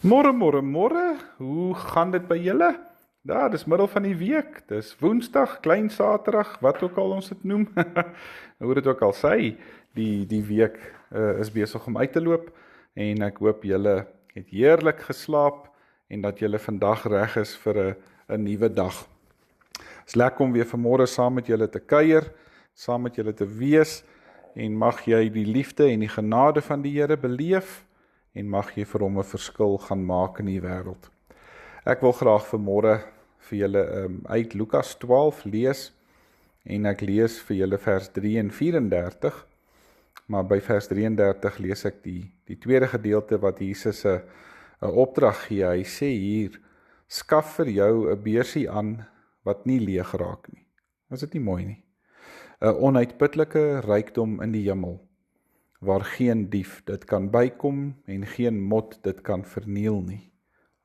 Môre, môre, môre. Hoe gaan dit by julle? Ja, dis middel van die week. Dis Woensdag, klein Saterdag, wat ook al ons dit noem. Hoe dit ook al sê, die week is besig om uit te loop en ek hoop julle het heerlik geslaap en dat julle vandag reg is vir 'n nuwe dag. Dit is lekker om weer vanmôre saam met julle te kuier, saam met julle te wees en mag jy die liefde en die genade van die Here beleef en mag jy vir hom 'n verskil gaan maak in die wêreld. Ek wil graag vanmôre vir julle uit Lukas 12 lees en ek lees vir julle vers 3 en 34, maar by vers 33 lees ek die tweede gedeelte wat Jesus 'n opdrag gee. Hy sê hier, skaf vir jou 'n beursie aan wat nie leeg raak nie. Is dit nie mooi nie? 'n onuitputlike rykdom in die hemel, waar geen dief dit kan bykom en geen mot dit kan verniel nie.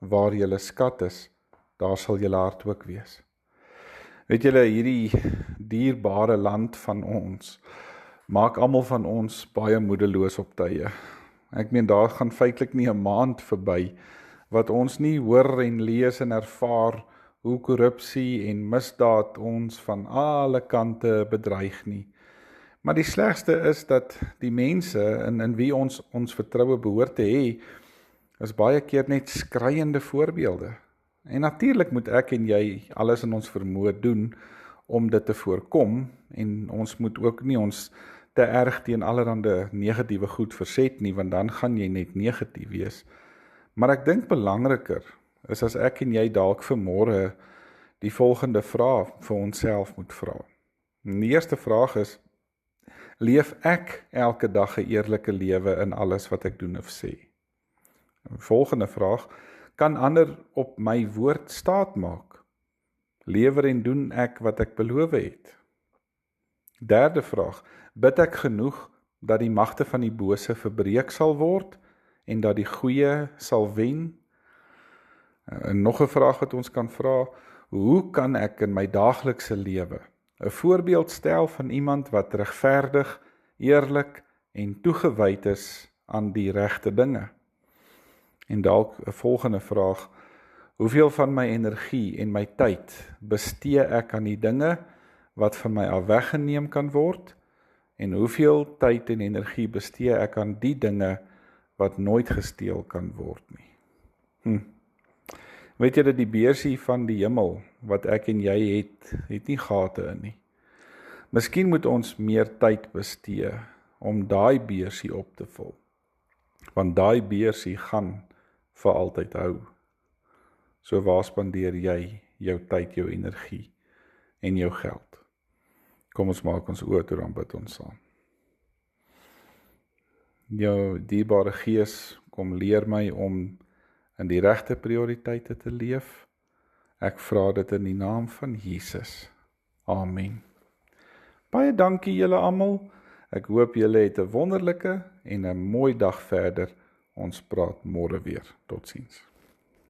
Waar julle skat is, daar sal julle hart ook wees. Weet julle, hierdie dierbare land van ons, maak almal van ons baie moedeloos op tye. Ek meen, daar gaan feitelik nie 'n maand verby, wat ons nie hoor en lees en ervaar, hoe korrupsie en misdaad ons van alle kante bedreig nie. Maar die slegste is dat die mense in wie ons vertroue behoort te hê, is baie keer net skreiende voorbeelde. En natuurlik moet ek en jy alles in ons vermoë doen om dit te voorkom, en ons moet ook nie ons te erg teen allerhande negatiewe goed verset nie, want dan gaan jy net negatief wees. Maar ek dink belangriker is as ek en jy dalk vanmôre die volgende vraag vir onsself moet vra. En die eerste vraag is, leef ek elke dag 'n eerlike lewe in alles wat ek doen of sê? En volgende vraag, kan ander op my woord staat maak? Lewer en doen ek wat ek beloof het? Derde vraag, bid ek genoeg dat die magte van die bose verbreek sal word en dat die goeie sal wen? En nog 'n vraag wat ons kan vra, hoe kan ek in my daaglikse lewe 'n voorbeeld stel van iemand wat regverdig, eerlik en toegewyd is aan die regte dinge? En dalk 'n volgende vraag, hoeveel van my energie en my tyd bestee ek aan die dinge wat van my af weggeneem kan word? En hoeveel tyd en energie bestee ek aan die dinge wat nooit gesteel kan word nie? Weet jy dat die beursie van die hemel, wat ek en jy het nie gate in nie. Miskien moet ons meer tyd bestee om daai beursie op te vul. Want daai beursie gaan vir altyd hou. So waar spandeer jy jou tyd, jou energie en jou geld? Kom ons maak ons oë toe, dan bid ons saam. Jou dierbare Gees, kom leer my om in die regte prioriteite te leef. Ek vra dit in die naam van Jesus. Amen. Baie dankie julle almal. Ek hoop julle het 'n wonderlike en 'n mooi dag verder. Ons praat môre weer. Totsiens.